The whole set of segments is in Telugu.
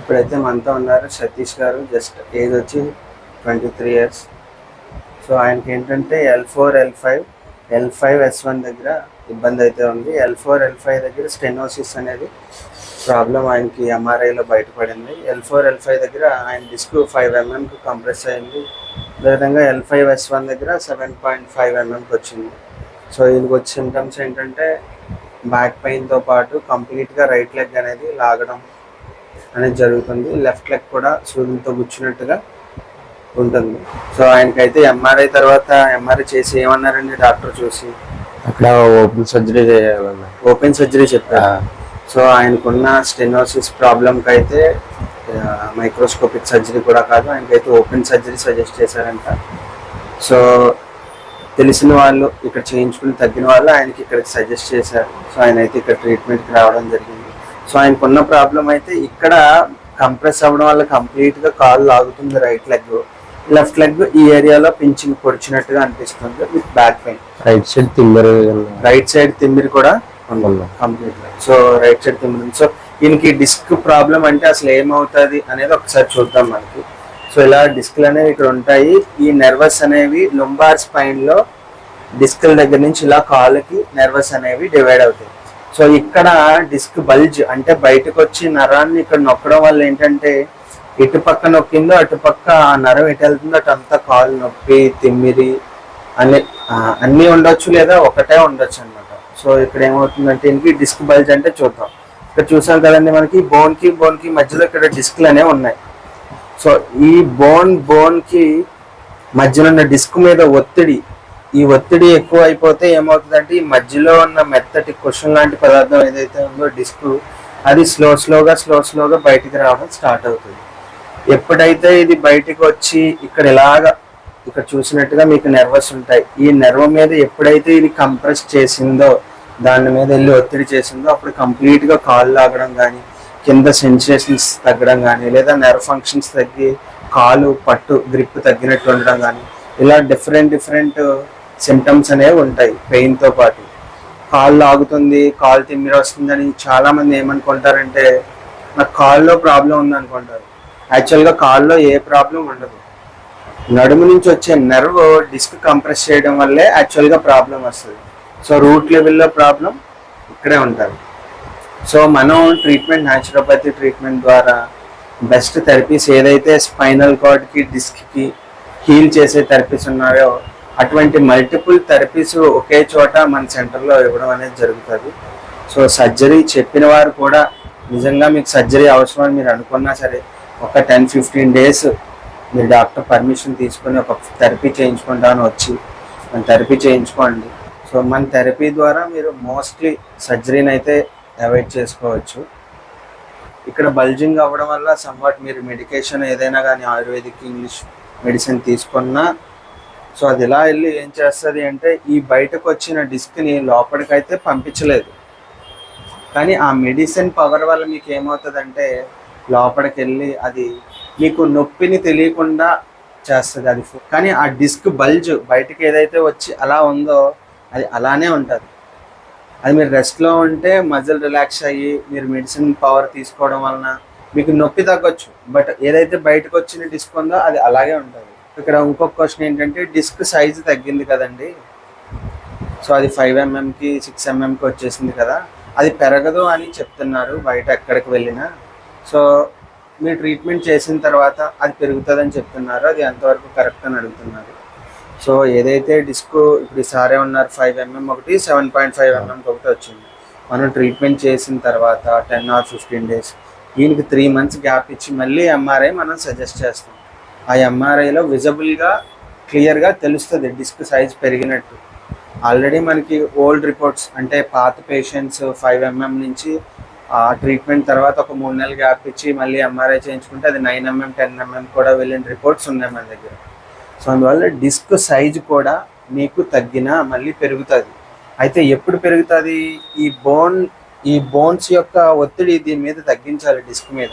ఇప్పుడైతే మనతో ఉన్నారు సతీష్ గారు. జస్ట్ ఏజ్ వచ్చి 23 ఇయర్స్. సో ఆయనకి ఏంటంటే L4 L5 దగ్గర ఇబ్బంది అయితే ఉంది. L4 L5 దగ్గర స్టెనోసిస్ అనేది ప్రాబ్లం ఆయనకి ఎంఆర్ఐలో బయటపడింది. L4 L5 దగ్గర ఆయన డిస్క్ 5 mm కంప్రెస్ అయింది. అదేవిధంగా L5 S1 దగ్గర 7.5 mm వచ్చింది. సో ఈయనకి వచ్చే సిమ్టమ్స్ ఏంటంటే బ్యాక్ పెయిన్తో పాటు కంప్లీట్గా రైట్ లెగ్ అనేది లాగడం అనేది జరుగుతుంది. లెఫ్ట్ లెగ్ కూడా సూదులతో గుచ్చినట్టుగా ఉంటుంది. సో ఆయనకైతే ఎంఆర్ఐ చేసి ఏమన్నారండి డాక్టర్ చూసి? అక్కడ ఓపెన్ సర్జరీ చేయాలన్న. ఓపెన్ సర్జరీ చెప్పారు. సో ఆయనకున్న స్టెనోసిస్ ప్రాబ్లంకి అయితే మైక్రోస్కోపిక్ సర్జరీ కూడా కాదు, ఆయనకైతే ఓపెన్ సర్జరీ సజెస్ట్ చేశారంట. సో తెలిసిన వాళ్ళు ఇక్కడ చేయించుకుని తగ్గిన వాళ్ళు ఆయనకి ఇక్కడికి సజెస్ట్ చేశారు. సో ఆయన అయితే ఇక్కడ ట్రీట్మెంట్కి రావడం జరిగింది. సో ఆయనకున్న ప్రాబ్లం అయితే ఇక్కడ కంప్రెస్ అవ్వడం వల్ల కంప్లీట్గా కాలు లాగుతుంది రైట్ లెగ్. లెఫ్ట్ లెగ్ ఈ ఏరియాలో పించింగ్ పొడిచినట్టుగా అనిపిస్తుంది with back pain. Right side తిమ్మిరి కూడా కంప్లీట్ గా. సో రైట్ సైడ్ తిమ్మిరి. సో దీనికి డిస్క్ ప్రాబ్లం అంటే అసలు ఏమవుతుంది అనేది ఒకసారి చూద్దాం మనకి. సో ఇలా డిస్క్లు అనేవి ఇక్కడ ఉంటాయి. ఈ నెర్వస్ అనేవి లుంబార్ స్పైన్ లో డిస్క్ల దగ్గర నుంచి ఇలా కాళ్ళకి నెర్వస్ అనేవి డివైడ్ అవుతాయి. సో ఇక్కడ డిస్క్ బల్జ్ అంటే బయటకు వచ్చి నరాన్ని ఇక్కడ నొక్కడం వల్ల ఏంటంటే ఇటు పక్క నొక్కిందో అటుపక్క ఆ నరం ఎటు వెళ్తుందో అటంతా కాలు నొప్పి తిమ్మిరి అన్నీ ఉండొచ్చు, లేదా ఒకటే ఉండొచ్చు అనమాట. సో ఇక్కడ ఏమవుతుందంటే ఇంక డిస్క్ బల్జ్ అంటే చూద్దాం. ఇక్కడ చూసాం కదండి, మనకి బోన్ కి మధ్యలో ఇక్కడ డిస్క్లు అనేవి ఉన్నాయి. సో ఈ బోన్ కి మధ్యలో ఉన్న డిస్క్ మీద ఈ ఒత్తిడి ఎక్కువ అయిపోతే ఏమవుతుందంటే ఈ మధ్యలో ఉన్న మెత్తటి కుషన్ లాంటి పదార్థం ఏదైతే ఉందో డిస్క్, అది స్లోగా బయటికి రావడం స్టార్ట్ అవుతుంది. ఎప్పుడైతే ఇది బయటికి వచ్చి ఇక్కడ చూసినట్టుగా మీకు నెర్వస్ ఉంటాయి. ఈ నెర్వ్ మీద ఎప్పుడైతే ఇది కంప్రెస్ చేసిందో, దాని మీద వెళ్ళి ఒత్తిడి చేసిందో, అప్పుడు కంప్లీట్గా కాలు లాగడం కానీ, కింద సెన్సేషన్స్ తగ్గడం కానీ, లేదా నెర్వ్ ఫంక్షన్స్ తగ్గి కాలు పట్టు గ్రిప్ తగ్గినట్టు ఉండడం కానీ, ఇలా డిఫరెంట్ సిమ్టమ్స్ అనేవి ఉంటాయి. పెయిన్తో పాటు కాళ్ళు లాగుతుంది, కాలు తిమ్మిరి వస్తుందని చాలామంది ఏమనుకుంటారంటే నాకు కాల్లో ప్రాబ్లం ఉంది అనుకుంటారు. యాక్చువల్గా కాల్లో ఏ ప్రాబ్లం ఉండదు. నడుము నుంచి వచ్చే నెర్వ్ డిస్క్ కంప్రెస్ చేయడం వల్లే యాక్చువల్గా ప్రాబ్లం వస్తుంది. సో రూట్ లెవెల్లో ప్రాబ్లం ఇక్కడే ఉంటుంది. సో మనం ట్రీట్మెంట్ న్యాచురోపతి ట్రీట్మెంట్ ద్వారా బెస్ట్ థెరపీస్ ఏదైతే స్పైనల్ కార్డ్కి డిస్క్కి హీల్ చేసే థెరపీస్ ఉన్నాయో అటువంటి మల్టిపుల్ థెరపీస్ ఒకే చోట మన సెంటర్లో ఇవ్వడం అనేది జరుగుతుంది. సో సర్జరీ చెప్పిన వారు కూడా నిజంగా మీకు సర్జరీ అవసరం అని మీరు అనుకున్నా సరే ఒక 10-15 డేస్ మీరు డాక్టర్ పర్మిషన్ తీసుకొని ఒక థెరపీ చేయించుకుంటాను వచ్చి మన థెరపీ చేయించుకోండి. సో మన థెరపీ ద్వారా మీరు మోస్ట్లీ సర్జరీని అయితే అవాయిడ్ చేసుకోవచ్చు. ఇక్కడ బల్జింగ్ అవ్వడం వల్ల సమ్వాట్ మీరు మెడికేషన్ ఏదైనా కానీ ఆయుర్వేదిక్ ఇంగ్లీష్ మెడిసిన్ తీసుకున్నా సో అది ఇలా వెళ్ళి ఏం చేస్తుంది అంటే ఈ బయటకు వచ్చిన డిస్క్ని లోపలికైతే పంపించలేదు, కానీ ఆ మెడిసిన్ పవర్ వల్ల మీకు ఏమవుతుందంటే లోపలికి వెళ్ళి అది మీకు నొప్పిని తెలియకుండా చేస్తుంది అది. కానీ ఆ డిస్క్ బల్జ్ బయటకు ఏదైతే వచ్చి అలా ఉందో అది అలానే ఉంటుంది. అది మీరు రెస్ట్లో ఉంటే మజిల్ రిలాక్స్ అయ్యి మీరు మెడిసిన్ పవర్ తీసుకోవడం వలన మీకు నొప్పి తగ్గొచ్చు, బట్ ఏదైతే బయటకు వచ్చిన డిస్క్ ఉందో అది అలాగే ఉంటుంది. ఇక్కడ ఇంకొక క్వశ్చన్ ఏంటంటే డిస్క్ సైజు తగ్గింది కదండి, సో అది 5 mmకి 6 mmకి వచ్చేసింది కదా, అది పెరగదు అని చెప్తున్నారు బయట ఎక్కడికి వెళ్ళినా. సో మీరు ట్రీట్మెంట్ చేసిన తర్వాత అది పెరుగుతుందని చెప్తున్నారు, అది ఎంతవరకు కరెక్ట్ అని అడుగుతున్నారు. సో ఏదైతే డిస్క్ ఇప్పుడు ఈసారే ఉన్నారు 5 mm ఒకటి, 7.5 mm ఒకటి వచ్చింది. మనం ట్రీట్మెంట్ చేసిన తర్వాత 10 or 15 days దీనికి 3 months గ్యాప్ ఇచ్చి మళ్ళీ ఎంఆర్ఐ మనం సజెస్ట్ చేస్తాం. ఆ ఎంఆర్ఐలో విజిబుల్గా క్లియర్గా తెలుస్తుంది డిస్క్ సైజ్ పెరిగినట్టు. ఆల్రెడీ మనకి ఓల్డ్ రిపోర్ట్స్ అంటే పాత పేషెంట్స్ 5 mm నుంచి ఆ ట్రీట్మెంట్ తర్వాత ఒక 3 నెలలు గ్యాప్ ఇచ్చి మళ్ళీ ఎంఆర్ఐ చేయించుకుంటే అది 9 mm 10 mm కూడా వెళ్ళిన రిపోర్ట్స్ ఉన్నాయి మన దగ్గర. సో అందువల్ల డిస్క్ సైజు కూడా మీకు తగ్గినా మళ్ళీ పెరుగుతుంది. అయితే ఎప్పుడు పెరుగుతుంది? ఈ బోన్స్ యొక్క ఒత్తిడి దీని మీద తగ్గించాలి డిస్క్ మీద.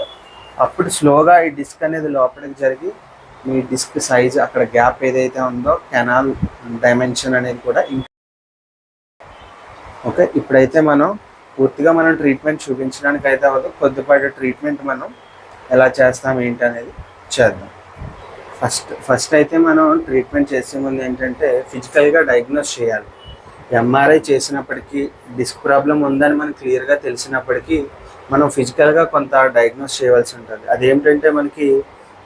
అప్పుడు స్లోగా ఈ డిస్క్ అనేది లోపలికి జరిగి మీ డిస్క్ సైజ్ అక్కడ గ్యాప్ ఏదైతే ఉందో కెనాల్ డైమెన్షన్ అనేది కూడా ఓకే. ఇప్పుడైతే మనం పూర్తిగా ట్రీట్మెంట్ చూపించడానికి అయితే అవ్వదు, కొద్దిపాటి ట్రీట్మెంట్ మనం ఎలా చేస్తాం ఏంటి అనేది చేద్దాం. ఫస్ట్ అయితే మనం ట్రీట్మెంట్ చేసే ముందు ఏంటంటే ఫిజికల్గా డయాగ్నోస్ చేయాలి. ఎంఆర్ఐ చేసినప్పటికీ డిస్క్ ప్రాబ్లం ఉందని మనకు క్లియర్గా తెలిసినప్పటికీ మనం ఫిజికల్గా కొంత డయాగ్నోస్ చేయవలసి ఉంటుంది. అదేంటంటే మనకి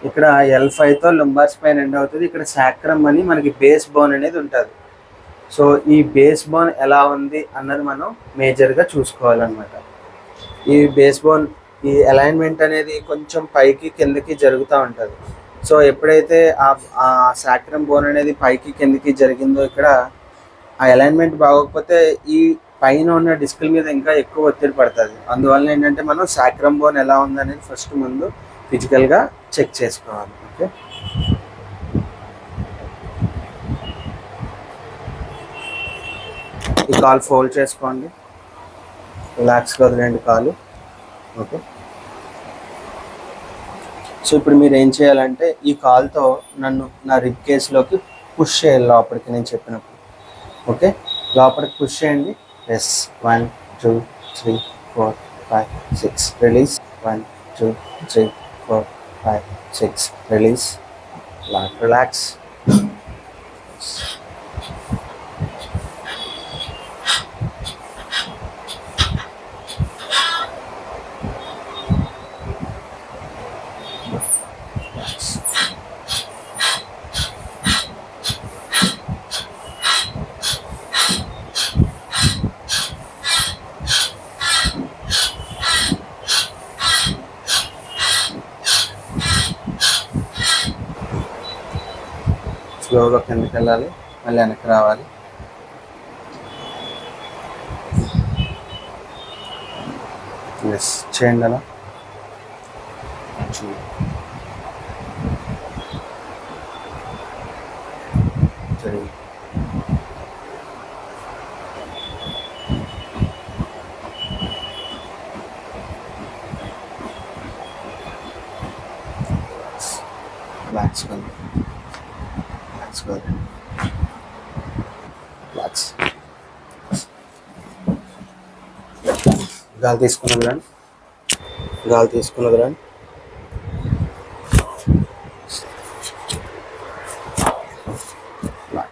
ఇక్కడ L5తో లుంబార్ స్పైన్ ఎండ్ అవుతుంది. ఇక్కడ సాక్రమ్ అని మనకి బేస్ బోన్ అనేది ఉంటుంది. సో ఈ బేస్ బోన్ ఎలా ఉంది అన్నది మనం మేజర్గా చూసుకోవాలన్నమాట. ఈ బేస్ బోన్ ఈ అలైన్మెంట్ అనేది కొంచెం పైకి కిందకి జరుగుతూ ఉంటుంది. సో ఎప్పుడైతే ఆ సాక్రమ్ బోన్ అనేది పైకి కిందకి జరిగిందో ఇక్కడ ఆ అలైన్మెంట్ బాగోకపోతే ఈ పైన ఉన్న డిస్కుల మీద ఇంకా ఎక్కువ ఒత్తిడి పడుతుంది. అందువల్ల ఏంటంటే మనం సాక్రమ్ బోన్ ఎలా ఉందనేది ఫస్ట్ ముందు ఫిజికల్గా చెక్ చేసుకోవాలి. ఓకే, ఈ కాల్ ఫోల్డ్ చేసుకోండి, రిలాక్స్గా వదిలేండి కాలు. ఓకే, సో ఇప్పుడు మీరు ఏం చేయాలంటే ఈ కాల్తో నన్ను నా రిబ్ కేస్లోకి పుష్ చేయాలి లోపలికి నేను చెప్పినప్పుడు. ఓకే, లోపలికి పుష్ చేయండి. Yes, 1 2 3 4 5 6 release. 1 2 3 4 5 6 రిలీజ్. రిలాక్స్. స్లోగా కిందకి వెళ్ళాలి, మళ్ళీ వెనక్కి రావాలి. ఎస్, చేయండి అలా. జరిగింది. రిలాక్స్ గా రిలాక్స్. గాలి తీసుకున్నది రండి, గాలి తీసుకున్నది రండి.